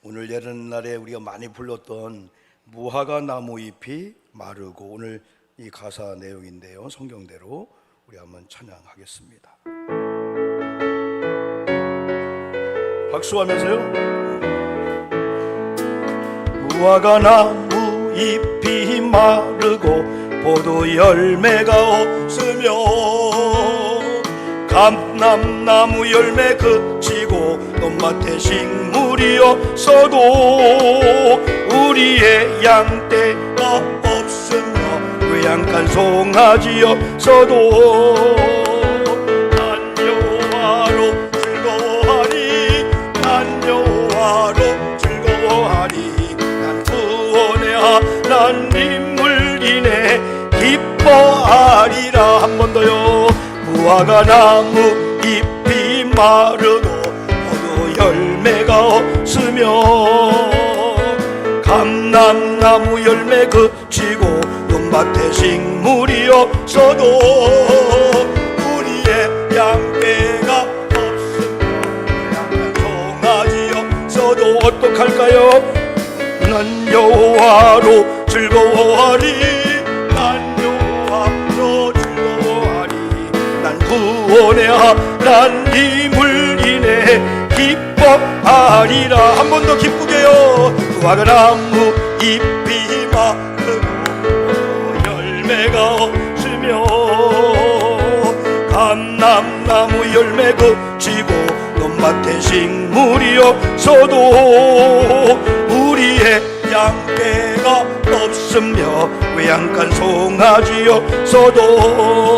오늘 예른날에 우리가 많이 불렀던 무화과 나무 잎이 마르고, 오늘 이 가사 내용인데요, 성경대로 우리 한번 찬양하겠습니다. 박수하면서요. 무화과 나무 잎이 마르고 포도 열매가 없으며 감람나무 열매 그치고 논밭에 식물이 없어도 우리의 양떼가 없으며 외양간 송아지 없어도 난 여호와로 즐거워하리, 난 여호와로 즐거워하리. 난 구원의 하나님을 인해 기뻐하리라. 한 번 더요. 무화과 나무 잎이 마르고 포도 열매가 없으며 감람나무 열매 그치고 논밭에 식물이 없어도 우리의 양떼가 없으며 양간 송아지 없어도 어떡할까요? 난 여호와로 즐거워하리, 구원의 하나님을 인해 기뻐하리라. 한 번 더 기쁘게요. 무화과 나무 잎이 마르고 열매가 없으며 감람나무 열매 그치고 논밭에 식물이 없어도 우리의 양떼가 없으며 외양간 송아지 없어도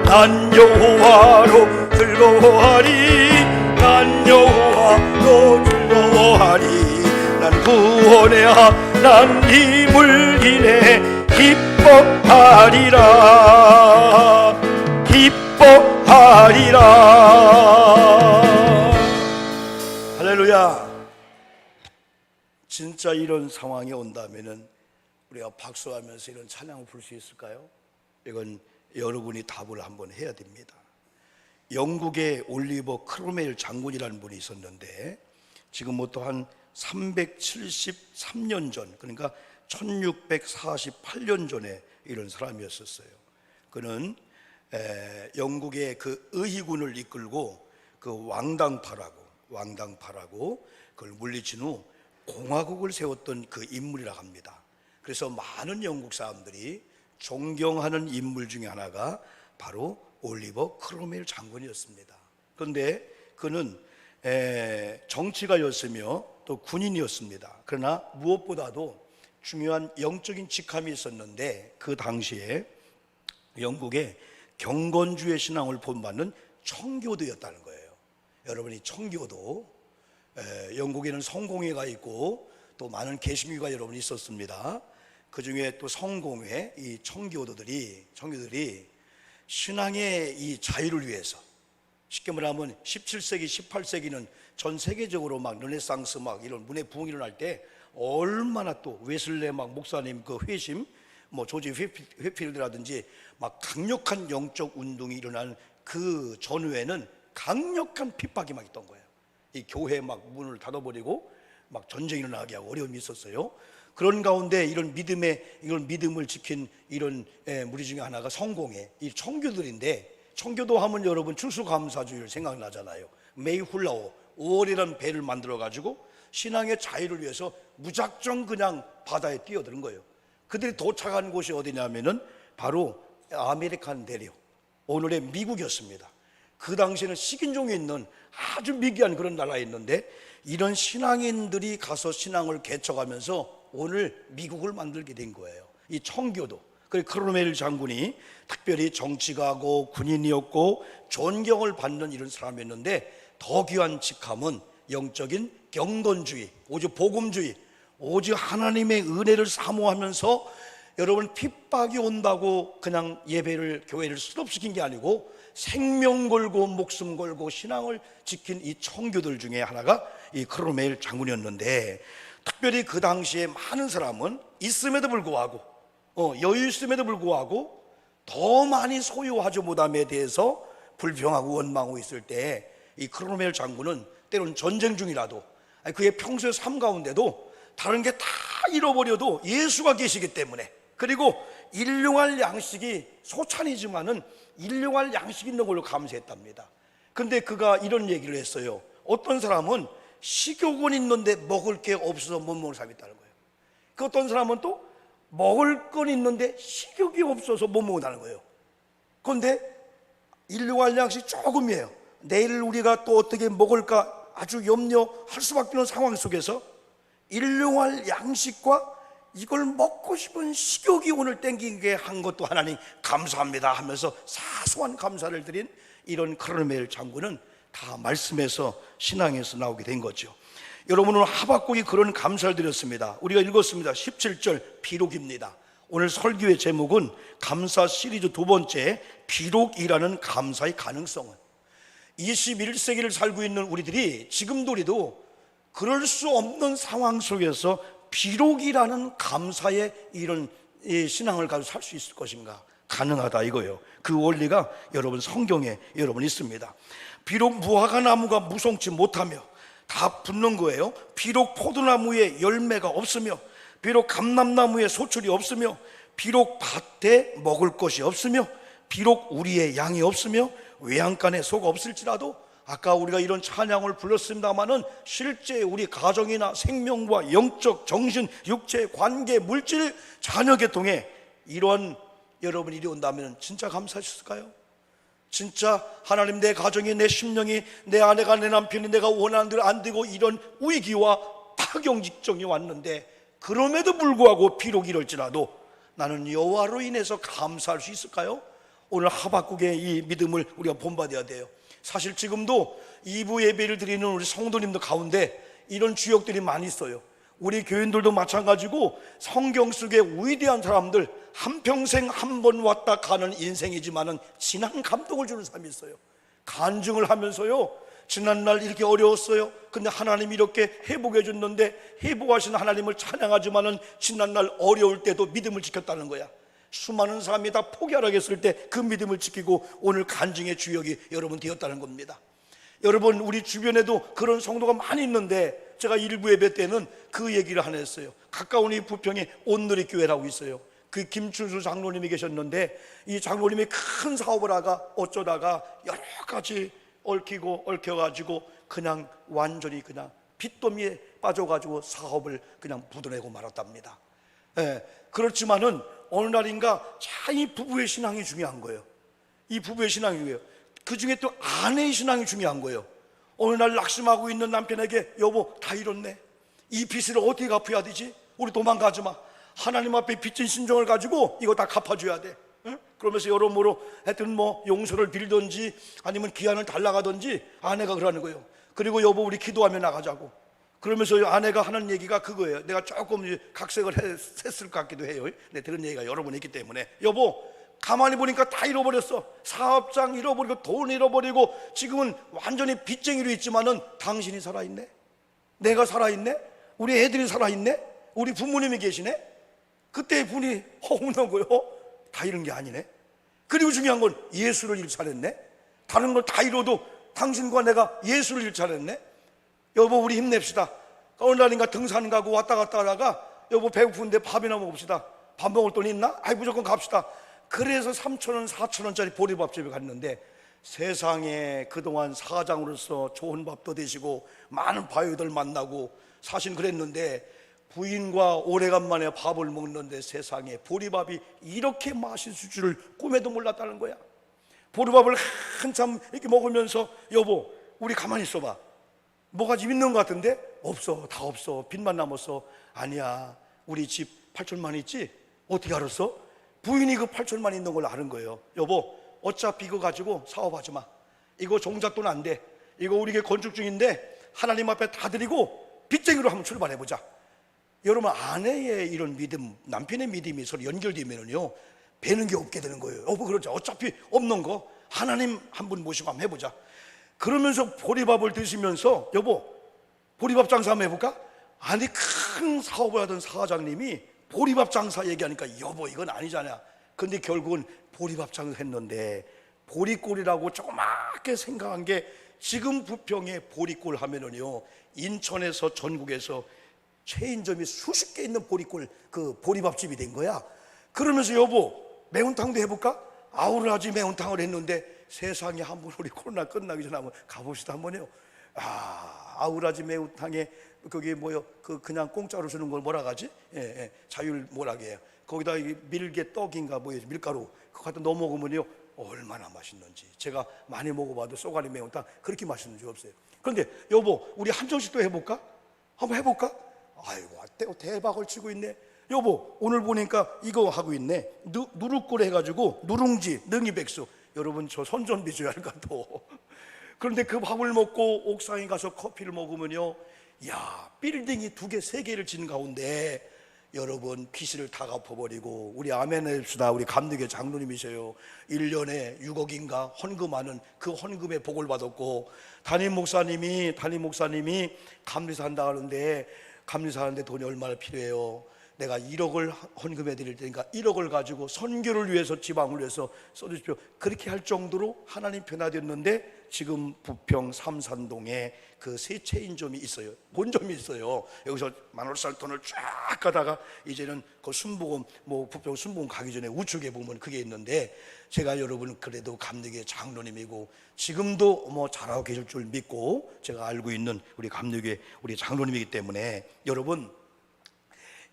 난 여호와로 즐거워하리, 난 여호와로 즐거워하리. 난 구원의 하나님을 인해 기뻐하리라, 기뻐하리라. 할렐루야. 진짜 이런 상황이 온다면은 우리가 박수하면서 이런 찬양을 부를 수 있을까요? 이건 여러분이 답을 한번 해야 됩니다. 영국의 올리버 크로멜 장군이라는 분이 있었는데 지금부터 한 373년 전, 그러니까 1648년 전에 이런 사람이었었어요. 그는 영국의 그 의희군을 이끌고 그 왕당파라고 그걸 물리친 후 공화국을 세웠던 그 인물이라 합니다. 그래서 많은 영국 사람들이 존경하는 인물 중에 하나가 바로 올리버 크로멜 장군이었습니다. 그런데 그는 정치가였으며 또 군인이었습니다. 그러나 무엇보다도 중요한 영적인 직함이 있었는데 그 당시에 영국의 경건주의 신앙을 본받는 청교도였다는 거예요. 여러분이 청교도, 영국에는 성공회가 있고 또 많은 개신교가 여러분 있었습니다. 그 중에 또 성공회, 이 청교도들이 신앙의 이 자유를 위해서, 쉽게 말하면 17세기, 18세기는 전 세계적으로 막 르네상스 막 이런 문의 부흥이 일어날 때 얼마나 또 웨슬레 막 목사님 그 회심, 뭐 조지 회필드라든지 막 강력한 영적 운동이 일어나는 그 전후에는 강력한 핍박이 막 있던 거예요. 이 교회 막 문을 닫아버리고 막 전쟁이 일어나게 하고 어려움이 있었어요. 그런 가운데 이런 믿음을 지킨 이런 무리 중에 하나가 성공회, 이 청교도인데, 청교도 하면 여러분 추수감사주일 생각나잖아요. 메이훌라오 5월이라는 배를 만들어 가지고 신앙의 자유를 위해서 무작정 그냥 바다에 뛰어드는 거예요. 그들이 도착한 곳이 어디냐면은 바로 아메리칸 대륙, 오늘의 미국이었습니다. 그 당시에는 식인종이 있는 아주 미개한 그런 나라에 있는데 이런 신앙인들이 가서 신앙을 개척하면서 오늘 미국을 만들게 된 거예요. 이 청교도. 그래서 크로멜 장군이 특별히 정치가고 군인이었고 존경을 받는 이런 사람이었는데 더 귀한 직함은 영적인 경건주의, 오직 복음주의, 오직 하나님의 은혜를 사모하면서 여러분 핍박이 온다고 그냥 예배를, 교회를 스톱시킨 게 아니고 생명 걸고 목숨 걸고 신앙을 지킨 이 청교들 중에 하나가 이 크로멜 장군이었는데, 특별히 그 당시에 많은 사람은 있음에도 불구하고 여유 있음에도 불구하고 더 많이 소유하지 못함에 대해서 불평하고 원망하고 있을 때 이 크로멜 장군은 때로는 전쟁 중이라도 그의 평소의 삶 가운데도 다른 게 다 잃어버려도 예수가 계시기 때문에, 그리고 일용할 양식이 소찬이지만은 일용할 양식이 있는 걸로 감사했답니다. 근데 그가 이런 얘기를 했어요. 어떤 사람은 식욕은 있는데 먹을 게 없어서 못 먹는 사람이 있다는 거예요. 그 어떤 사람은 또 먹을 건 있는데 식욕이 없어서 못 먹는다는 거예요. 그런데 일용할 양식 조금이에요. 내일 우리가 또 어떻게 먹을까 아주 염려할 수밖에 없는 상황 속에서 일용할 양식과 이걸 먹고 싶은 식욕이 오늘 땡기게 한 것도 하나님 감사합니다 하면서 사소한 감사를 드린 이런 크로메일 장군은 다 말씀에서, 신앙에서 나오게 된 거죠. 여러분, 오늘 하박국이 그런 감사를 드렸습니다. 우리가 읽었습니다. 17절 비록입니다. 오늘 설교의 제목은 감사 시리즈 두 번째, 비록이라는 감사의 가능성은. 21세기를 살고 있는 우리들이 지금도 우리도 그럴 수 없는 상황 속에서 비록이라는 감사의 이런 신앙을 가지고 살 수 있을 것인가? 가능하다 이거예요. 그 원리가 여러분 성경에 여러분 있습니다. 비록 무화과 나무가 무성치 못하며 다 붙는 거예요. 비록 포도나무에 열매가 없으며, 비록 감람나무에 소출이 없으며, 비록 밭에 먹을 것이 없으며, 비록 우리의 양이 없으며, 외양간에 소가 없을지라도, 아까 우리가 이런 찬양을 불렀습니다마는 실제 우리 가정이나 생명과 영적, 정신, 육체, 관계, 물질, 자녀 계통에 이런 여러분 일이 온다면 진짜 감사하셨을까요? 진짜 하나님, 내 가정이, 내 심령이, 내 아내가, 내 남편이 내가 원하는 대로 안 되고 이런 위기와 파경 직전이 왔는데, 그럼에도 불구하고 비록 이럴지라도 나는 여호와로 인해서 감사할 수 있을까요? 오늘 하박국의 이 믿음을 우리가 본받아야 돼요. 사실 지금도 2부 예배를 드리는 우리 성도님들 가운데 이런 주역들이 많이 있어요. 우리 교인들도 마찬가지고 성경 속의 위대한 사람들, 한평생 한 번 왔다 가는 인생이지만은 진한 감동을 주는 사람이 있어요. 간증을 하면서요, 지난날 이렇게 어려웠어요. 근데 하나님이 이렇게 회복해 줬는데, 회복하신 하나님을 찬양하지만은 지난날 어려울 때도 믿음을 지켰다는 거야. 수많은 사람이 다 포기하라고 했을 때 그 믿음을 지키고 오늘 간증의 주역이 여러분 되었다는 겁니다. 여러분, 우리 주변에도 그런 성도가 많이 있는데, 제가 일부 예배 때는 그 얘기를 하나 했어요. 가까운 이 부평에 온누리 교회라고 있어요. 그 김춘수 장로님이 계셨는데, 이 장로님이 큰 사업을 하다가 어쩌다가 여러 가지 얽혀가지고 그냥 완전히 그냥 빚더미에 빠져가지고 사업을 그냥 묻어내고 말았답니다. 그렇지만은 어느 날인가 이 부부의 신앙이 중요한 거예요. 이 부부의 신앙이 중요해요. 그 중에 또 아내의 신앙이 중요한 거예요. 어느 날 낙심하고 있는 남편에게, 여보 다 잃었네, 이 빚을 어떻게 갚아야 되지? 우리 도망가지 마, 하나님 앞에 빚진 심정을 가지고 이거 다 갚아줘야 돼. 응? 그러면서 여러모로 하여튼 뭐 용서를 빌던지 아니면 기한을 달라가든지 아내가 그러는 거예요. 그리고 여보 우리 기도하며 나가자고. 그러면서 아내가 하는 얘기가 그거예요. 내가 조금 각색을 했을 것 같기도 해요. 네, 들은 얘기가 여러 번 있기 때문에, 여보 가만히 보니까 다 잃어버렸어. 사업장 잃어버리고 돈 잃어버리고 지금은 완전히 빚쟁이로 있지만은 당신이 살아있네, 내가 살아있네, 우리 애들이 살아있네, 우리 부모님이 계시네. 그때 분이 허웅난 거예요. 다 잃은 게 아니네. 그리고 중요한 건 예수를 일차렸네. 다른 걸 다 잃어도 당신과 내가 예수를 일차렸네. 여보 우리 힘냅시다. 어느 날인가 등산 가고 왔다 갔다 하다가, 여보 배고픈데 밥이나 먹읍시다. 밥 먹을 돈 있나? 아이 무조건 갑시다. 그래서 3,000원 4,000원짜리 보리밥집에 갔는데, 세상에 그동안 사장으로서 좋은 밥도 드시고 많은 바위들 만나고 사실 그랬는데, 부인과 오래간만에 밥을 먹는데 세상에 보리밥이 이렇게 맛있을 줄을 꿈에도 몰랐다는 거야. 보리밥을 한참 이렇게 먹으면서, 여보 우리 가만히 있어봐, 뭐가 좀 있는 것 같은데? 없어, 다 없어, 빚만 남았어. 아니야, 우리 집 8천만 있지? 어떻게 알았어? 부인이 그 8천만 있는 걸 아는 거예요. 여보 어차피 이거 가지고 사업하지 마, 이거 종잣돈 안 돼, 이거 우리 게 건축 중인데 하나님 앞에 다 드리고 빚쟁이로 한번 출발해보자. 여러분, 아내의 이런 믿음, 남편의 믿음이 서로 연결되면은요 배는 게 없게 되는 거예요. 여보 그러자, 어차피 없는 거 하나님 한 분 모시고 한번 해보자. 그러면서 보리밥을 드시면서, 여보 보리밥 장사 한번 해볼까? 아니 큰 사업을 하던 사장님이 보리밥 장사 얘기하니까, 여보 이건 아니잖아. 근데 결국은 보리밥 장사 했는데 보리꼴이라고 조그맣게 생각한 게 지금 부평에 보리골 하면은요, 인천에서 전국에서 체인점이 수십 개 있는 보리골 그 보리밥집이 된 거야. 그러면서 여보 매운탕도 해볼까? 아우라지 매운탕을 했는데 세상에 한번 우리 코로나 끝나기 전에 한번 가봅시다 한번요. 아우라지 매운탕에 그게 뭐요? 그냥 공짜로 주는 걸 뭐라 하지? 자율 뭐라게 해요? 거기다 밀개 떡인가 뭐예요? 밀가루 그거 갖다 넣어 먹으면요 얼마나 맛있는지. 제가 많이 먹어봐도 쏘가리 매운탕 그렇게 맛있는 줄 없어요. 그런데 여보 우리 한정식도 해볼까? 한번 해볼까? 아이고 대박을 치고 있네. 여보 오늘 보니까 이거 하고 있네. 누룩골 해가지고 누룽지 능이백수. 여러분 저 선전비 줘야 할 것 같아. 그런데 그 밥을 먹고 옥상에 가서 커피를 먹으면요, 야 빌딩이 2개 3개를 짓는 가운데 여러분 빚을 다 갚아버리고, 우리 아멘 해줍시다. 우리 감독의 장로님이세요. 1년에 6억인가 헌금하는 그 헌금의 복을 받았고, 담임 목사님이 감리사 한다 하는데 감리사 하는데 돈이 얼마나 필요해요? 내가 1억을 헌금해 드릴 테니까 1억을 가지고 선교를 위해서 지방을 위해서 써주십시오. 그렇게 할 정도로 하나님 변화됐는데 지금 부평 삼산동에 그 새 체인점이 있어요. 본점이 있어요. 여기서 만월살 돈을 쫙 가다가 이제는 그 순복음 부평 순복음 가기 전에 우측에 보면 그게 있는데, 제가 여러분 그래도 감독의 장로님이고 지금도 잘하고 계실 줄 믿고 제가 알고 있는 우리 감독의 우리 장로님이기 때문에 여러분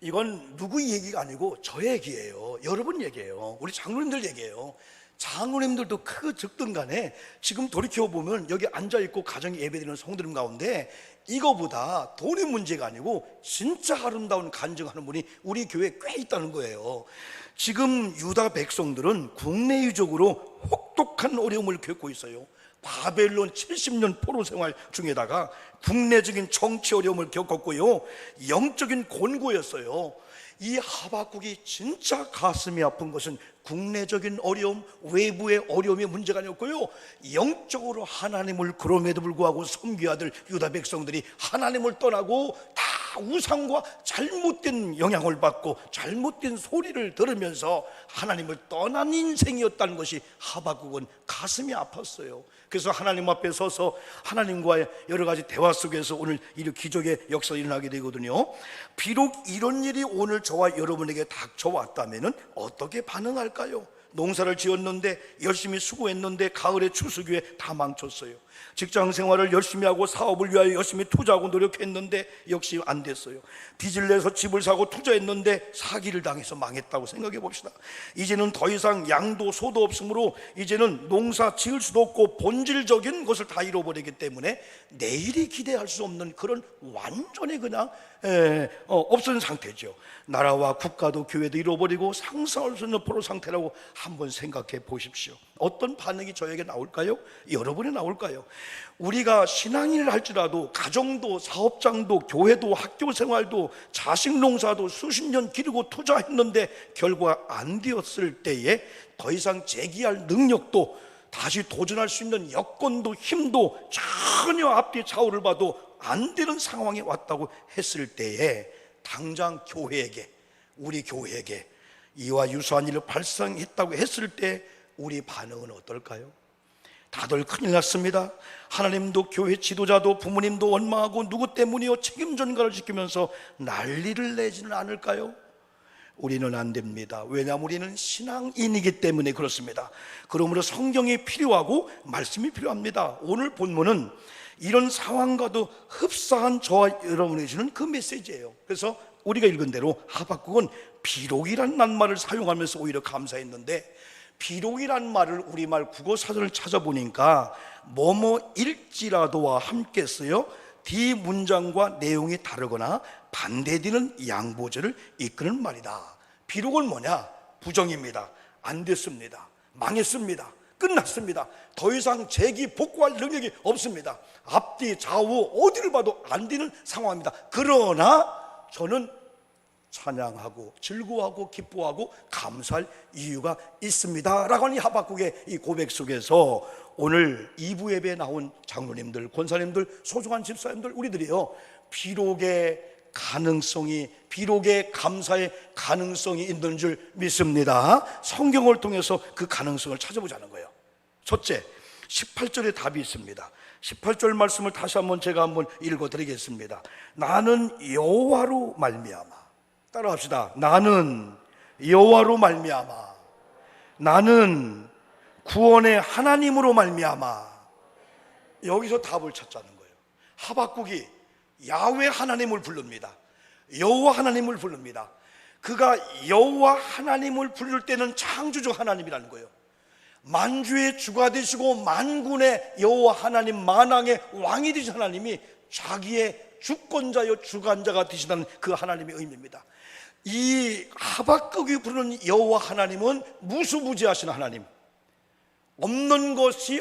이건 누구 얘기가 아니고 저 얘기예요. 여러분 얘기예요. 우리 장로님들 얘기예요. 장로님들도 크고 적든 간에 지금 돌이켜보면 여기 앉아있고 가정에 예배드리는 성도님 가운데 이거보다 돈의 문제가 아니고 진짜 아름다운 간증하는 분이 우리 교회에 꽤 있다는 거예요. 지금 유다 백성들은 국내 유적으로 혹독한 어려움을 겪고 있어요. 바벨론 70년 포로 생활 중에다가 국내적인 정치 어려움을 겪었고요, 영적인 곤고였어요. 이 하박국이 진짜 가슴이 아픈 것은 국내적인 어려움, 외부의 어려움이 문제가 아니었고요, 영적으로 하나님을 그럼에도 불구하고 섬겨야될 유다 백성들이 하나님을 떠나고 다 우상과 잘못된 영향을 받고 잘못된 소리를 들으면서 하나님을 떠난 인생이었다는 것이 하박국은 가슴이 아팠어요. 그래서 하나님 앞에 서서 하나님과의 여러 가지 대화 속에서 오늘 이 기적의 역사가 일어나게 되거든요. 비록 이런 일이 오늘 저와 여러분에게 닥쳐왔다면 어떻게 반응할까요? 농사를 지었는데 열심히 수고했는데 가을에 추수기에 다 망쳤어요. 직장 생활을 열심히 하고 사업을 위하여 열심히 투자하고 노력했는데 역시 안 됐어요. 빚을 내서 집을 사고 투자했는데 사기를 당해서 망했다고 생각해 봅시다. 이제는 더 이상 양도 소도 없으므로 이제는 농사 지을 수도 없고 본질적인 것을 다 잃어버리기 때문에 내일이 기대할 수 없는 그런 완전히 그냥 없어진 상태죠. 나라와 국가도 교회도 잃어버리고 상상할 수 없는 포로 상태라고 한번 생각해 보십시오. 어떤 반응이 저에게 나올까요? 여러분이 나올까요? 우리가 신앙인을 할지라도 가정도 사업장도 교회도 학교 생활도 자식 농사도 수십 년 기르고 투자했는데 결과가 안 되었을 때에 더 이상 재기할 능력도 다시 도전할 수 있는 여건도 힘도 전혀 앞뒤 좌우를 봐도 안 되는 상황에 왔다고 했을 때에 당장 교회에게, 우리 교회에게 이와 유사한 일을 발생했다고 했을 때 우리 반응은 어떨까요? 다들 큰일 났습니다. 하나님도 교회 지도자도 부모님도 원망하고 누구 때문이요 책임 전가를 지키면서 난리를 내지는 않을까요? 우리는 안 됩니다. 왜냐하면 우리는 신앙인이기 때문에 그렇습니다. 그러므로 성경이 필요하고 말씀이 필요합니다. 오늘 본문은 이런 상황과도 흡사한 저와 여러분에게 주는 그 메시지예요. 그래서 우리가 읽은 대로 하박국은 비록이란 낱말을 사용하면서 오히려 감사했는데, 비록이란 말을 우리말 국어사전을 찾아보니까 뭐뭐일지라도와 함께 쓰여 뒤 문장과 내용이 다르거나 반대되는 양보절을 이끄는 말이다. 비록은 뭐냐? 부정입니다. 안 됐습니다. 망했습니다. 끝났습니다. 더 이상 재기 복구할 능력이 없습니다. 앞뒤 좌우 어디를 봐도 안 되는 상황입니다. 그러나 저는 찬양하고 즐거워하고 기뻐하고 감사할 이유가 있습니다 라고 하는 하박국의 이 고백 속에서 오늘 2부 예배에 나온 장로님들, 권사님들, 소중한 집사님들, 우리들이요, 비록의 가능성이, 비록의 감사의 가능성이 있는 줄 믿습니다. 성경을 통해서 그 가능성을 찾아보자는 거예요. 첫째, 18절에 답이 있습니다. 18절 말씀을 다시 한번 제가 한번 읽어드리겠습니다. 나는 여호와로 말미암아. 따라합시다. 나는 여호와로 말미암아. 나는 구원의 하나님으로 말미암아. 여기서 답을 찾자는 거예요. 하박국이 야훼 하나님을 부릅니다. 여호와 하나님을 부릅니다. 그가 여호와 하나님을 부를 때는 창조주 하나님이라는 거예요. 만주의 주가 되시고 만군의 여호와 하나님, 만왕의 왕이 되신 하나님이 자기의 주권자여 주관자가 되시다는 그 하나님의 의미입니다. 이 하박국이 부르는 여호와 하나님은 무수무지하신 하나님, 없는 것이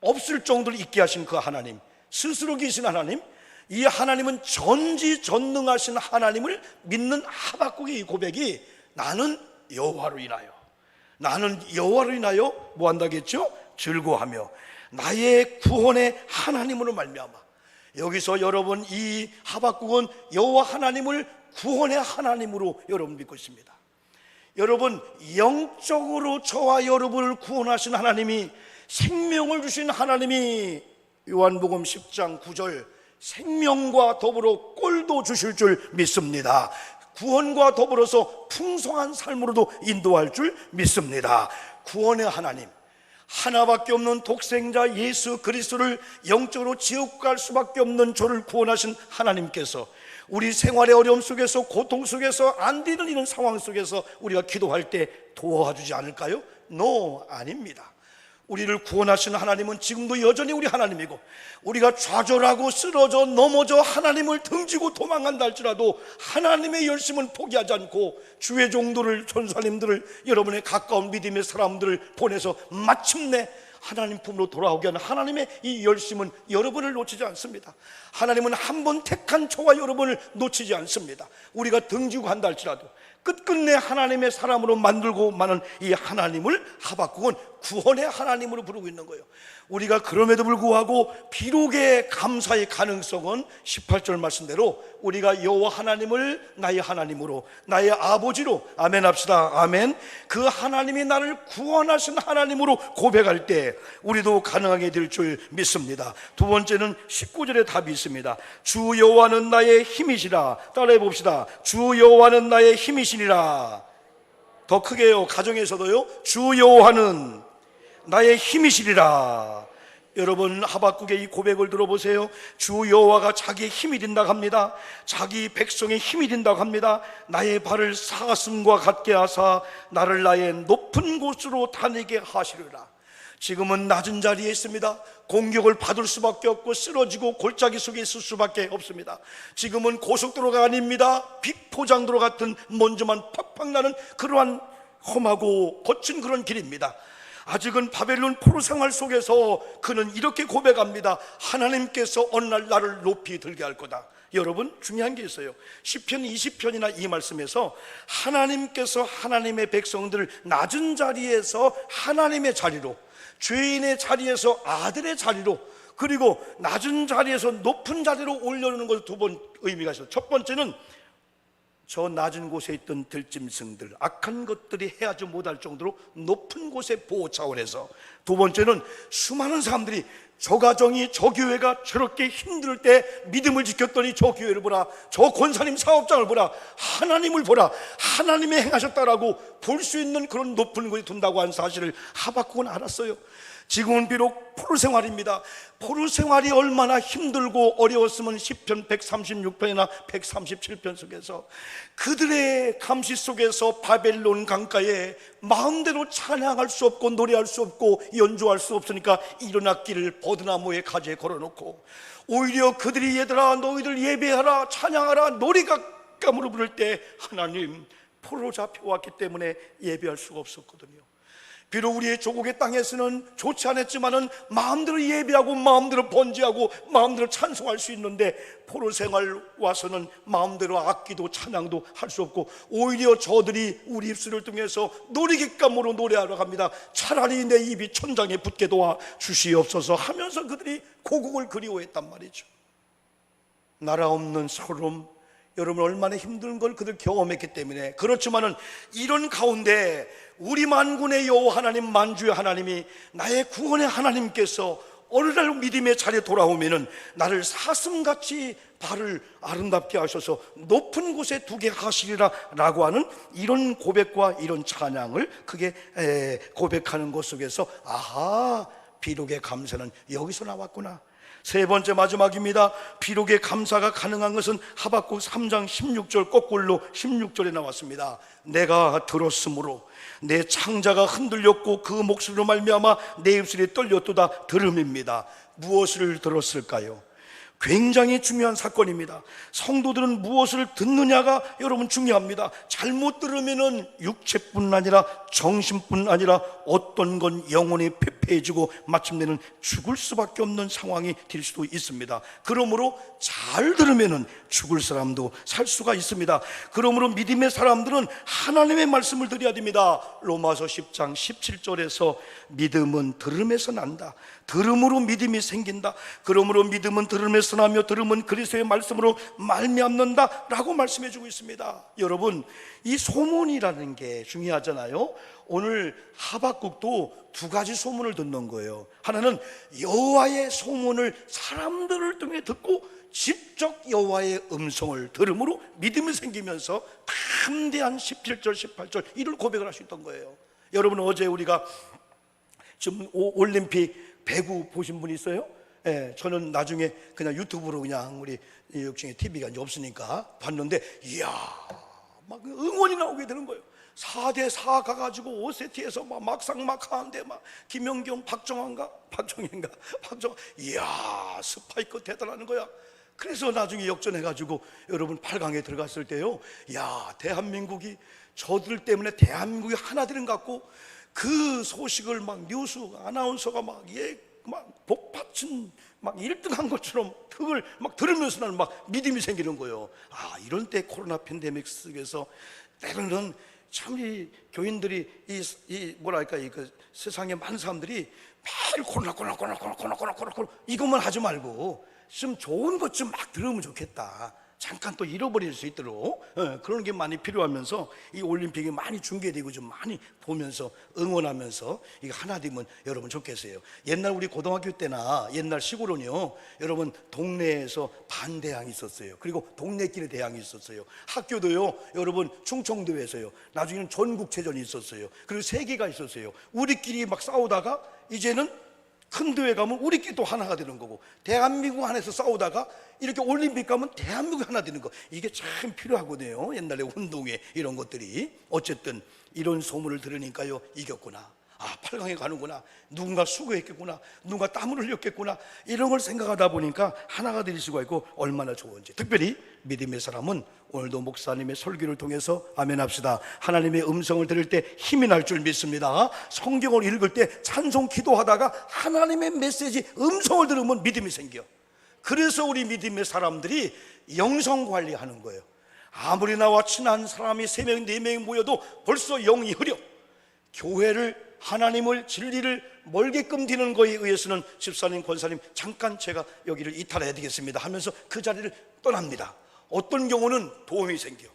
없을 정도로 있게 하신 그 하나님, 스스로 계신 하나님, 이 하나님은 전지전능하신 하나님을 믿는 하박국의 이 고백이 나는 여호와로 인하여, 나는 여호와로 인하여 뭐 한다겠죠? 즐거워하며 나의 구원의 하나님으로 말미암아. 여기서 여러분, 이 하박국은 여호와 하나님을 구원의 하나님으로 여러분 믿고 있습니다. 여러분, 영적으로 저와 여러분을 구원하신 하나님이, 생명을 주신 하나님이 요한복음 10장 9절 생명과 더불어 꼴도 주실 줄 믿습니다. 구원과 더불어서 풍성한 삶으로도 인도할 줄 믿습니다. 구원의 하나님, 하나밖에 없는 독생자 예수 그리스도를 영적으로 지옥 갈 수밖에 없는 저를 구원하신 하나님께서 우리 생활의 어려움 속에서, 고통 속에서, 안 되는 이런 상황 속에서 우리가 기도할 때 도와주지 않을까요? No, 아닙니다. 우리를 구원하시는 하나님은 지금도 여전히 우리 하나님이고, 우리가 좌절하고 쓰러져 넘어져 하나님을 등지고 도망간다 할지라도 하나님의 열심은 포기하지 않고 주의 종들을, 전사님들을, 여러분의 가까운 믿음의 사람들을 보내서 마침내 하나님 품으로 돌아오게 하는 하나님의 이 열심은 여러분을 놓치지 않습니다. 하나님은 한 번 택한 저와 여러분을 놓치지 않습니다. 우리가 등지고 간다 할지라도 끝끝내 하나님의 사람으로 만들고 마는 이 하나님을 하박국은 구원의 하나님으로 부르고 있는 거예요. 우리가 그럼에도 불구하고 비록의 감사의 가능성은 18절 말씀대로 우리가 여호와 하나님을 나의 하나님으로, 나의 아버지로, 아멘 합시다. 아멘. 그 하나님이 나를 구원하신 하나님으로 고백할 때 우리도 가능하게 될 줄 믿습니다. 두 번째는 19절에 답이 있습니다. 주 여호와는 나의 힘이시라. 따라해 봅시다. 주 여호와는 나의 힘이시니라. 더 크게요. 가정에서도요. 주 여호와는 나의 힘이시리라. 여러분, 하박국의 이 고백을 들어보세요. 주 여호와가 자기의 힘이 된다고 합니다. 자기 백성의 힘이 된다고 합니다. 나의 발을 사슴과 같게 하사 나를 나의 높은 곳으로 다니게 하시리라. 지금은 낮은 자리에 있습니다. 공격을 받을 수밖에 없고 쓰러지고 골짜기 속에 있을 수밖에 없습니다. 지금은 고속도로가 아닙니다. 빅포장도로 같은 먼지만 팍팍 나는 그러한 험하고 거친 그런 길입니다. 아직은 바벨론 포로 생활 속에서 그는 이렇게 고백합니다. 하나님께서 어느 날 나를 높이 들게 할 거다. 여러분, 중요한 게 있어요. 시편 20편이나 이 말씀에서 하나님께서 하나님의 백성들을 낮은 자리에서 하나님의 자리로, 죄인의 자리에서 아들의 자리로, 그리고 낮은 자리에서 높은 자리로 올려놓는 것을 두 번 의미가 있어요. 첫 번째는 저 낮은 곳에 있던 들짐승들, 악한 것들이 해하지 못할 정도로 높은 곳의 보호 차원에서, 두 번째는 수많은 사람들이 저 가정이, 저 교회가 저렇게 힘들 때 믿음을 지켰더니 저 교회를 보라, 저 권사님 사업장을 보라, 하나님을 보라, 하나님이 행하셨다라고 볼 수 있는 그런 높은 곳에 둔다고 한 사실을 하박국은 알았어요. 지금은 비록 포로 생활입니다. 포로 생활이 얼마나 힘들고 어려웠으면 시편 136편이나 137편 속에서 그들의 감시 속에서 바벨론 강가에 마음대로 찬양할 수 없고 노래할 수 없고 연주할 수 없으니까 이른 악기를 버드나무의 가지에 걸어놓고, 오히려 그들이 얘들아 너희들 예배하라, 찬양하라, 노래감으로 부를 때 하나님, 포로 잡혀왔기 때문에 예배할 수가 없었거든요. 비록 우리의 조국의 땅에서는 좋지 않았지만은 마음대로 예배하고 마음대로 번제하고 마음대로 찬송할 수 있는데, 포로 생활 와서는 마음대로 악기도 찬양도 할 수 없고, 오히려 저들이 우리 입술을 통해서 노래객감으로 노래하러 갑니다. 차라리 내 입이 천장에 붙게 도와 주시옵소서 하면서 그들이 고국을 그리워했단 말이죠. 나라 없는 서름, 여러분 얼마나 힘든 걸 그들 경험했기 때문에. 그렇지만은 이런 가운데 우리 만군의 여호와 하나님, 만주의 하나님이, 나의 구원의 하나님께서 어느 날 믿음의 자리에 돌아오면은 나를 사슴같이 발을 아름답게 하셔서 높은 곳에 두게 하시리라 라고 하는 이런 고백과 이런 찬양을 크게 고백하는 것 속에서 아하, 비록의 감사는 여기서 나왔구나. 세 번째 마지막입니다. 비록의 감사가 가능한 것은 하박국 3장 16절 거꾸로 16절에 나왔습니다. 내가 들었으므로 내 창자가 흔들렸고 그 목소리로 말미암아 내 입술이 떨렸도다 들음입니다. 무엇을 들었을까요? 굉장히 중요한 사건입니다. 성도들은 무엇을 듣느냐가 여러분 중요합니다. 잘못 들으면은 육체뿐 아니라 정신뿐 아니라 어떤 건 영혼이 패패해지고 마침내는 죽을 수밖에 없는 상황이 될 수도 있습니다. 그러므로 잘 들으면은 죽을 사람도 살 수가 있습니다. 그러므로 믿음의 사람들은 하나님의 말씀을 드려야 됩니다. 로마서 10장 17절에서 믿음은 들음에서 난다. 들음으로 믿음이 생긴다. 그러므로 믿음은 들음에서 나며 들음은 그리스도의 말씀으로 말미암는다 라고 말씀해 주고 있습니다. 여러분, 이 소문이라는 게 중요하잖아요. 오늘 하박국도 두 가지 소문을 듣는 거예요. 하나는 여호와의 소문을 사람들을 통해 듣고 직접 여호와의 음성을 들음으로 믿음이 생기면서 담대한 17절 18절 이를 고백을 할 수 있던 거예요. 여러분, 어제 우리가 지금 올림픽 배구 보신 분 있어요? 예, 저는 나중에 그냥 유튜브로 그냥 우리 역중에 TV가 이제 없으니까 봤는데, 이야, 막 응원이 나오게 되는 거예요. 4대4 가가지고 5세트에서 막 막상 하는데 막 김연경, 박정인가, 이야, 스파이크 대단한 거야. 그래서 나중에 역전해가지고 여러분 8강에 들어갔을 때요, 야, 대한민국이 저들 때문에 대한민국이 하나 되는 것 같고, 그 소식을 막 뉴스 아나운서가 막 복받친 막 1등한 것처럼 그걸 막 들으면서 나는 막 믿음이 생기는 거예요. 아, 이런 때 코로나 팬데믹 속에서 때로는 참 이 교인들이 그 세상에 많은 사람들이 매일 코로나 이것만 하지 말고 좀 좋은 것 좀 막 들으면 좋겠다. 잠깐 또 잃어버릴 수 있도록 그런 게 많이 필요하면서 이 올림픽이 많이 중계되고 좀 많이 보면서 응원하면서 이게 하나 되면 여러분 좋겠어요. 옛날 우리 고등학교 때나 옛날 시골은요, 여러분 동네에서 반대항이 있었어요. 그리고 동네끼리 대항이 있었어요. 학교도요, 여러분 충청도에서요, 나중에는 전국체전이 있었어요. 그리고 세계가 있었어요. 우리끼리 막 싸우다가 이제는 큰 대회 가면 우리끼리 또 하나가 되는 거고, 대한민국 안에서 싸우다가 이렇게 올림픽 가면 대한민국이 하나 되는 거, 이게 참 필요하거든요. 옛날에 운동회 이런 것들이. 어쨌든 이런 소문을 들으니까요, 이겼구나, 아, 8강에 가는구나, 누군가 수고했겠구나, 누군가 땀을 흘렸겠구나, 이런 걸 생각하다 보니까 하나가 될 수가 있고 얼마나 좋은지. 특별히 믿음의 사람은 오늘도 목사님의 설교를 통해서 아멘 합시다. 하나님의 음성을 들을 때 힘이 날 줄 믿습니다. 성경을 읽을 때 찬송 기도하다가 하나님의 메시지 음성을 들으면 믿음이 생겨. 그래서 우리 믿음의 사람들이 영성 관리하는 거예요. 아무리 나와 친한 사람이 3명 4명이 모여도 벌써 영이 흐려. 교회를, 하나님을, 진리를 멀게끔 디는 거에 의해서는 집사님, 권사님 잠깐 제가 여기를 이탈해야 되겠습니다 하면서 그 자리를 떠납니다. 어떤 경우는 도움이 생겨.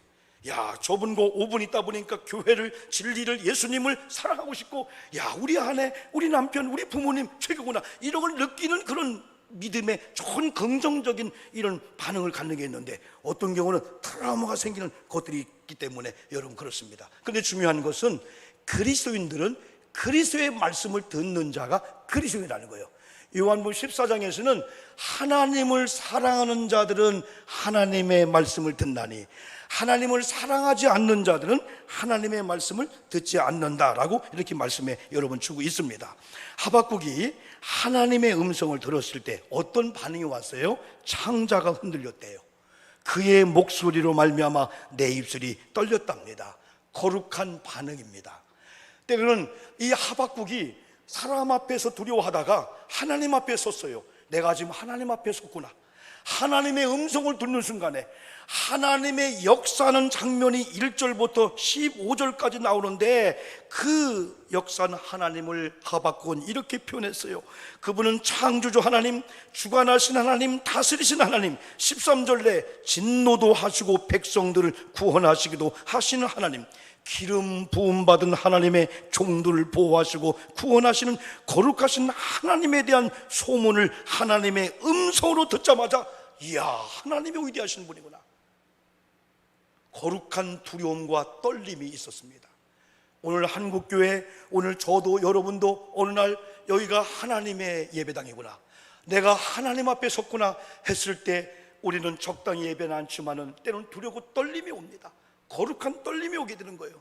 야, 좁은 거 5분 있다 보니까 교회를, 진리를, 예수님을 사랑하고 싶고, 야, 우리 아내, 우리 남편, 우리 부모님 최고구나, 이런 걸 느끼는 그런 믿음의 좋은 긍정적인 이런 반응을 갖는 게 있는데, 어떤 경우는 트라우마가 생기는 것들이 있기 때문에 여러분 그렇습니다. 그런데 중요한 것은 그리스도인들은 그리스도의 말씀을 듣는 자가 그리스도인이라는 거예요. 요한복음 14장에서는 하나님을 사랑하는 자들은 하나님의 말씀을 듣나니 하나님을 사랑하지 않는 자들은 하나님의 말씀을 듣지 않는다라고 이렇게 말씀해 여러분 주고 있습니다. 하박국이 하나님의 음성을 들었을 때 어떤 반응이 왔어요? 창자가 흔들렸대요. 그의 목소리로 말미암아 내 입술이 떨렸답니다. 거룩한 반응입니다. 때로는 이 하박국이 사람 앞에서 두려워하다가 하나님 앞에 섰어요. 내가 지금 하나님 앞에 섰구나. 하나님의 음성을 듣는 순간에 하나님의 역사하는 장면이 1절부터 15절까지 나오는데, 그 역사는 하나님을 하박국은 이렇게 표현했어요. 그분은 창조주 하나님, 주관하신 하나님, 다스리신 하나님. 13절에 진노도 하시고 백성들을 구원하시기도 하시는 하나님. 기름 부음받은 하나님의 종들을 보호하시고 구원하시는 거룩하신 하나님에 대한 소문을 하나님의 음성으로 듣자마자 이야, 하나님이 위대하신 분이구나. 거룩한 두려움과 떨림이 있었습니다. 오늘 한국교회, 오늘 저도 여러분도 어느 날 여기가 하나님의 예배당이구나, 내가 하나님 앞에 섰구나 했을 때 우리는 적당히 예배는 않지만은 때로는 두려고 떨림이 옵니다. 거룩한 떨림이 오게 되는 거예요.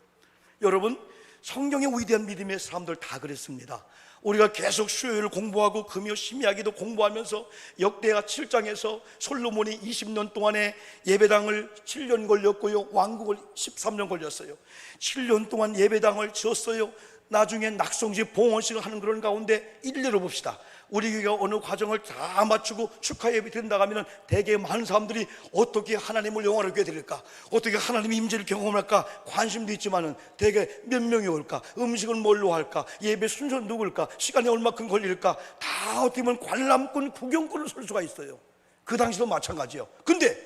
여러분, 성경의 위대한 믿음의 사람들 다 그랬습니다. 우리가 계속 수요일을 공부하고 금요 심야기도 공부하면서 역대하 7장에서 솔로몬이 20년 동안에 예배당을 7년 걸렸고요, 왕국을 13년 걸렸어요. 7년 동안 예배당을 지었어요. 나중에 낙성지 봉헌식을 하는 그런 가운데 일례로 봅시다. 우리 교회가 어느 과정을 다 마치고 축하 예배 드린다고 하면 대개 많은 사람들이 어떻게 하나님을 영원하게 드릴까, 어떻게 하나님의 임재를 경험할까 관심도 있지만은 대개 몇 명이 올까, 음식은 뭘로 할까, 예배 순서는 누굴까, 시간이 얼마큼 걸릴까, 다 어떻게 보면 관람꾼, 구경꾼을 설 수가 있어요. 그 당시도 마찬가지예요. 근데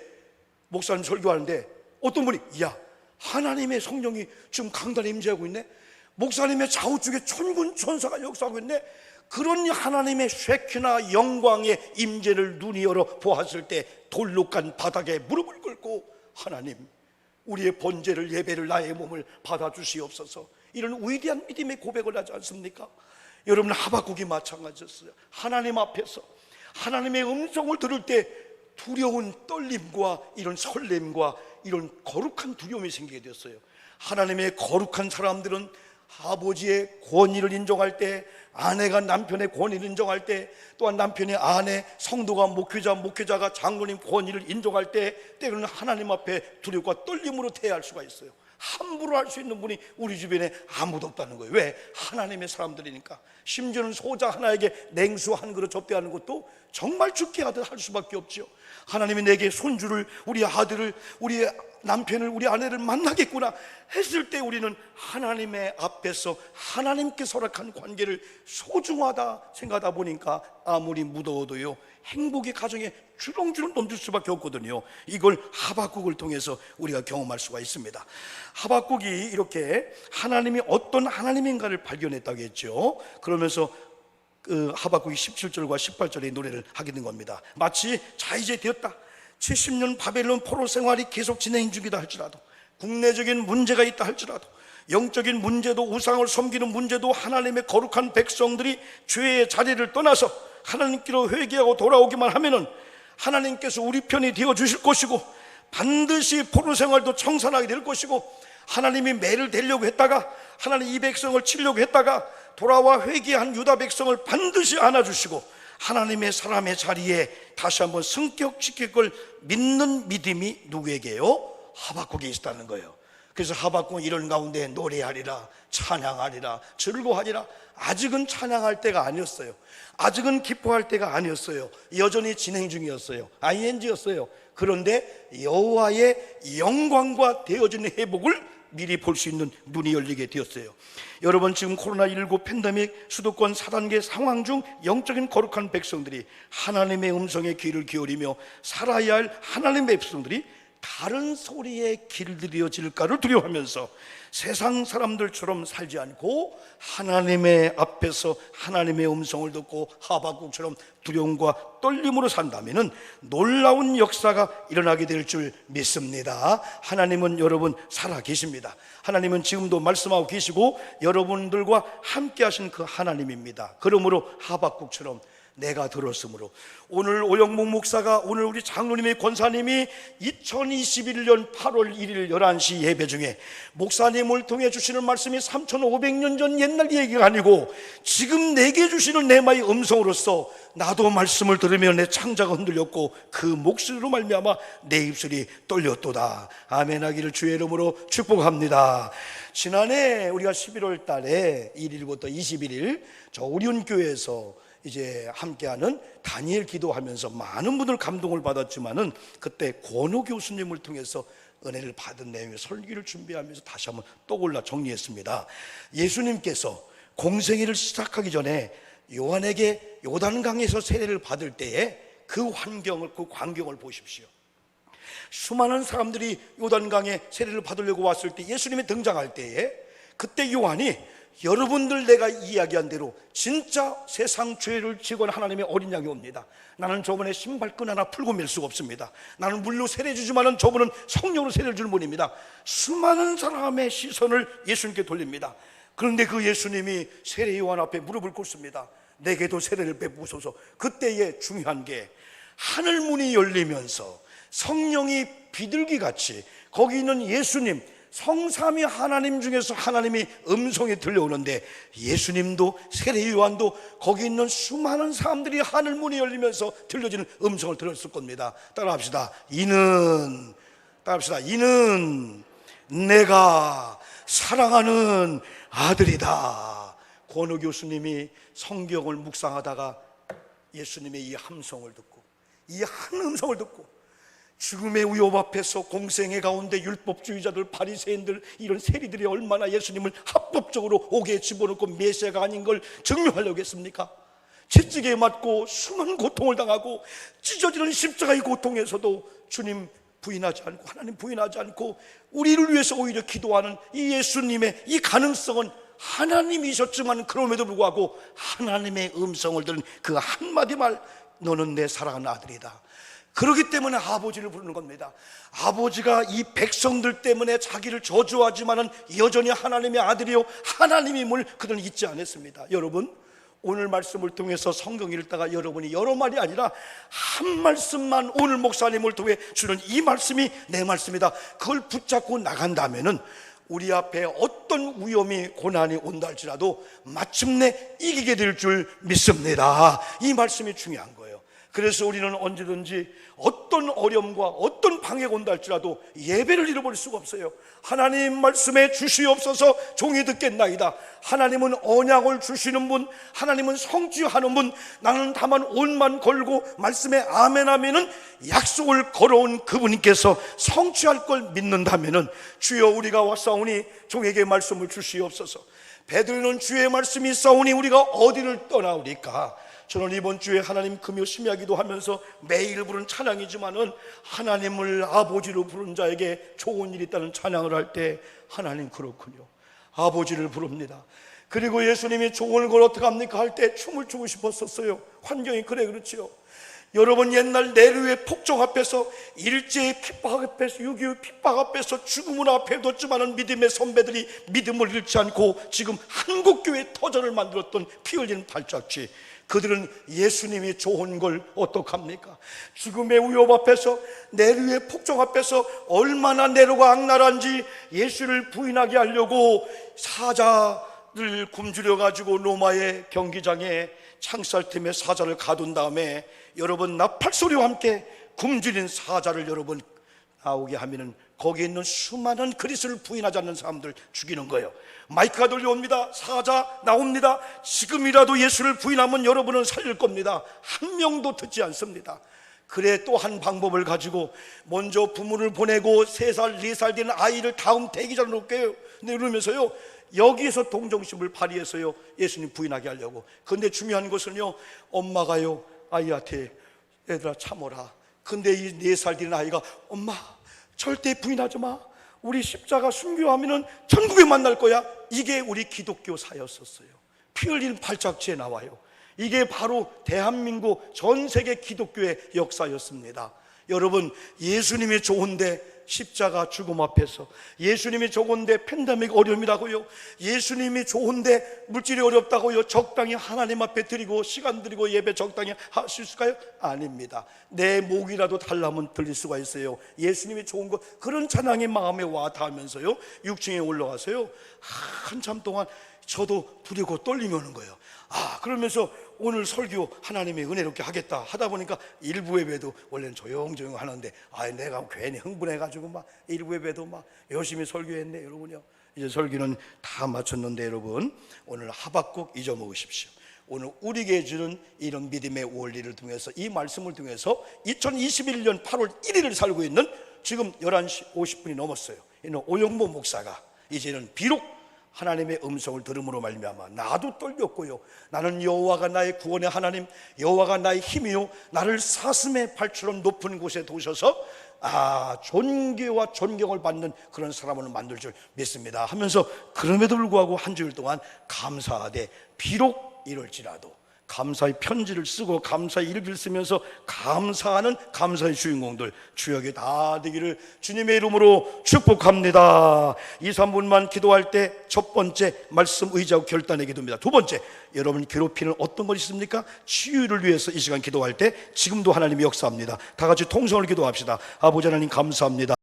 목사님 설교하는데 어떤 분이 야, 하나님의 성령이 지금 강단에 임재하고 있네, 목사님의 좌우측에 천군 천사가 역사하고 있네. 그런 하나님의 쉐키나 영광의 임재를 눈이 열어 보았을 때 돌로 깐 바닥에 무릎을 꿇고 하나님, 우리의 번제를, 예배를, 나의 몸을 받아주시옵소서, 이런 위대한 믿음의 고백을 하지 않습니까? 여러분, 하박국이 마찬가지였어요. 하나님 앞에서 하나님의 음성을 들을 때 두려운 떨림과 이런 설렘과 이런 거룩한 두려움이 생기게 되었어요. 하나님의 거룩한 사람들은 아버지의 권위를 인정할 때, 아내가 남편의 권위를 인정할 때, 또한 남편의 아내, 성도가 목회자가 장로님 권위를 인정할 때 때로는 하나님 앞에 두려움과 떨림으로 대할 수가 있어요. 함부로 할 수 있는 분이 우리 주변에 아무도 없다는 거예요. 왜? 하나님의 사람들이니까. 심지어는 소자 하나에게 냉수 한 그릇 접대하는 것도 정말 죽게 하듯 할 수밖에 없죠. 하나님이 내게 손주를, 우리 아들을, 우리 남편을, 우리 아내를 만나겠구나 했을 때 우리는 하나님의 앞에서 하나님께 허락한 관계를 소중하다 생각하다 보니까 아무리 무더워도요, 행복의 가정에 주렁주렁 넘칠 수밖에 없거든요. 이걸 하박국을 통해서 우리가 경험할 수가 있습니다. 하박국이 이렇게 하나님이 어떤 하나님인가를 발견했다고 했죠. 그러면서 그 하박국이 17절과 18절의 노래를 하게 된 겁니다. 마치 자, 이제 되었다, 70년 바벨론 포로 생활이 계속 진행 중이다 할지라도, 국내적인 문제가 있다 할지라도, 영적인 문제도, 우상을 섬기는 문제도, 하나님의 거룩한 백성들이 죄의 자리를 떠나서 하나님께로 회개하고 돌아오기만 하면은 하나님께서 우리 편이 되어 주실 것이고, 반드시 포로 생활도 청산하게 될 것이고, 하나님이 매를 대려고 했다가, 하나님 이 백성을 치려고 했다가 돌아와 회개한 유다 백성을 반드시 안아주시고 하나님의 사람의 자리에 다시 한번 승격시킬 걸 믿는 믿음이 누구에게요? 하박국에 있다는 거예요. 그래서 하박국은 이런 가운데 노래하리라, 찬양하리라, 즐거워하리라. 아직은 찬양할 때가 아니었어요. 아직은 기뻐할 때가 아니었어요. 여전히 진행 중이었어요. ING였어요. 그런데 여호와의 영광과 되어지는 회복을 미리 볼 수 있는 눈이 열리게 되었어요. 여러분, 지금 코로나19 팬데믹 수도권 4단계 상황 중 영적인 거룩한 백성들이 하나님의 음성에 귀를 기울이며 살아야 할 하나님의 백성들이 다른 소리에 길들여질까를 두려워하면서 세상 사람들처럼 살지 않고 하나님의 앞에서 하나님의 음성을 듣고 하박국처럼 두려움과 떨림으로 산다면 놀라운 역사가 일어나게 될 줄 믿습니다. 하나님은 여러분 살아계십니다. 하나님은 지금도 말씀하고 계시고 여러분들과 함께 하신 그 하나님입니다. 그러므로 하박국처럼 내가 들었으므로, 오늘 오영목 목사가, 오늘 우리 장로님의 권사님이 2021년 8월 1일 11시 예배 중에 목사님을 통해 주시는 말씀이 3500년 전 옛날 얘기가 아니고 지금 내게 주시는 내마의 음성으로서 나도 말씀을 들으며 내 창자가 흔들렸고 그 목소리로 말미암아 내 입술이 떨렸도다. 아멘 하기를 주의 이름으로 축복합니다. 지난해 우리가 11월 달에 1일부터 21일 저 오륜교회에서 이제 함께하는 다니엘 기도하면서 많은 분들 감동을 받았지만은 그때 권호 교수님을 통해서 은혜를 받은 내용의 설교를 준비하면서 다시 한번 떠올라 정리했습니다. 예수님께서 공생애를 시작하기 전에 요한에게 요단강에서 세례를 받을 때에 그 광경을 보십시오. 수많은 사람들이 요단강에 세례를 받으려고 왔을 때 예수님이 등장할 때에 그때 요한이 여러분들 내가 이야기한 대로 진짜 세상 죄를 지고는 하나님의 어린 양이 옵니다. 나는 저분의 신발끈 하나 풀고 밀 수가 없습니다. 나는 물로 세례 주지만은 저분은 성령으로 세례를 주는 분입니다. 수많은 사람의 시선을 예수님께 돌립니다. 그런데 그 예수님이 세례 요한 앞에 무릎을 꿇습니다. 내게도 세례를 베푸소서. 그때의 중요한 게 하늘 문이 열리면서 성령이 비둘기같이 거기 있는 예수님, 성삼위 하나님 중에서 하나님이 음성이 들려오는데, 예수님도 세례 요한도 거기 있는 수많은 사람들이 하늘 문이 열리면서 들려지는 음성을 들었을 겁니다. 따라합시다. 이는 내가 사랑하는 아들이다. 권호 교수님이 성경을 묵상하다가 예수님의 이 함성을 듣고, 이 한 음성을 듣고, 죽음의 위협 앞에서 공생의 가운데 율법주의자들, 바리새인들, 이런 세리들이 얼마나 예수님을 합법적으로 옥에 집어넣고 메시아가 아닌 걸 증명하려고 했습니까? 채찍에 맞고 수많은 고통을 당하고 찢어지는 십자가의 고통에서도 주님 부인하지 않고, 하나님 부인하지 않고 우리를 위해서 오히려 기도하는 이 예수님의 이 가능성은 하나님이셨지만, 그럼에도 불구하고 하나님의 음성을 들은 그 한마디 말, 너는 내 사랑하는 아들이다. 그렇기 때문에 아버지를 부르는 겁니다. 아버지가 이 백성들 때문에 자기를 저주하지만은 여전히 하나님의 아들이요 하나님임을 그들은 잊지 않았습니다. 여러분, 오늘 말씀을 통해서 성경 읽다가 여러분이 여러 말이 아니라 한 말씀만 오늘 목사님을 통해 주는 이 말씀이 내 말씀이다, 그걸 붙잡고 나간다면은 우리 앞에 어떤 위험이 고난이 온다 할지라도 마침내 이기게 될 줄 믿습니다. 이 말씀이 중요한 거예요. 그래서 우리는 언제든지 어떤 어려움과 어떤 방해가 온다 할지라도 예배를 잃어버릴 수가 없어요. 하나님 말씀에 주시옵소서 종이 듣겠나이다. 하나님은 언약을 주시는 분, 하나님은 성취하는 분, 나는 다만 옷만 걸고 말씀에 아멘 하면은 약속을 걸어온 그분께서 성취할 걸 믿는다면은, 주여 우리가 왔사오니 종에게 말씀을 주시옵소서. 베드로는 주의 말씀이 있사오니 우리가 어디를 떠나오리까? 저는 이번 주에 하나님 금요 심야기도 하면서 매일 부른 찬양이지만은 하나님을 아버지로 부른 자에게 좋은 일이 있다는 찬양을 할 때, 하나님 그렇군요, 아버지를 부릅니다. 그리고 예수님이 좋은 걸 어떻게 합니까 할 때 춤을 추고 싶었었어요. 환경이 그렇지요. 여러분, 옛날 네로의 폭정 앞에서, 일제의 핍박 앞에서, 6.25 핍박 앞에서 죽음을 앞에 뒀지만은 믿음의 선배들이 믿음을 잃지 않고 지금 한국교회 터전을 만들었던 피 흘리는 발자취, 그들은 예수님이 좋은 걸 어떡합니까? 죽음의 위협 앞에서, 네로의 폭정 앞에서 얼마나 네로가 악랄한지 예수를 부인하게 하려고 사자를 굶주려 가지고 로마의 경기장에 창살팀에 사자를 가둔 다음에, 여러분, 나팔소리와 함께 굶주린 사자를 여러분 나오게 하면은 거기에 있는 수많은 그리스도를 부인하지 않는 사람들 죽이는 거예요. 마이크가 들려옵니다. 사자 나옵니다. 지금이라도 예수를 부인하면 여러분은 살릴 겁니다. 한 명도 듣지 않습니다. 그래, 또 한 방법을 가지고 먼저 부모를 보내고 3살, 4살 되는 아이를 다음 대기자로 놓을게요. 이러면서요, 여기에서 동정심을 발휘해서요 예수님 부인하게 하려고. 그런데 중요한 것은요, 엄마가요 아이한테 얘들아 참어라. 근데 이 4살 된 아이가 엄마 절대 부인하지 마, 우리 십자가 순교하면은 천국에 만날 거야. 이게 우리 기독교사였었어요. 피 흘리는 발자취에 나와요. 이게 바로 대한민국 전 세계 기독교의 역사였습니다. 여러분, 예수님이 좋은데 십자가 죽음 앞에서, 예수님이 좋은데 팬데믹 어려움이라고요, 예수님이 좋은데 물질이 어렵다고요 적당히 하나님 앞에 드리고 시간 드리고 예배 적당히 하실 수가요? 아닙니다. 내 목이라도 달라면 들릴 수가 있어요. 예수님이 좋은 것, 그런 찬양이 마음에 와 닿으면서요 6층에 올라가서요 한참 동안 저도 두리고 떨림이 오는 거예요. 그러면서 오늘 설교 하나님의 은혜롭게 하겠다 하다 보니까 일부 예배도 원래는 조용조용 하는데 내가 괜히 흥분해가지고 막 일부 예배도 막 열심히 설교했네. 여러분요, 이제 설교는 다 마쳤는데 여러분, 오늘 하박국 잊어먹으십시오. 오늘 우리에게 주는 이런 믿음의 원리를 통해서, 이 말씀을 통해서 2021년 8월 1일을 살고 있는 지금 11시 50분이 넘었어요. 이는 오영모 목사가 이제는 비록 하나님의 음성을 들음으로 말미암아 나도 떨렸고요, 나는 여호와가 나의 구원의 하나님, 여호와가 나의 힘이요 나를 사슴의 발처럼 높은 곳에 두셔서 존귀와 존경을 받는 그런 사람을 만들 줄 믿습니다 하면서, 그럼에도 불구하고 한 주일 동안 감사하되 비록 이럴지라도 감사의 편지를 쓰고 감사의 일기를 쓰면서 감사하는 감사의 주인공들 주역이 다 되기를 주님의 이름으로 축복합니다. 2, 3분만 기도할 때 첫 번째 말씀 의지하고 결단의 기도입니다. 두 번째, 여러분 괴롭히는 어떤 것이 있습니까? 치유를 위해서 이 시간 기도할 때 지금도 하나님이 역사합니다. 다 같이 통성을 기도합시다. 아버지 하나님 감사합니다.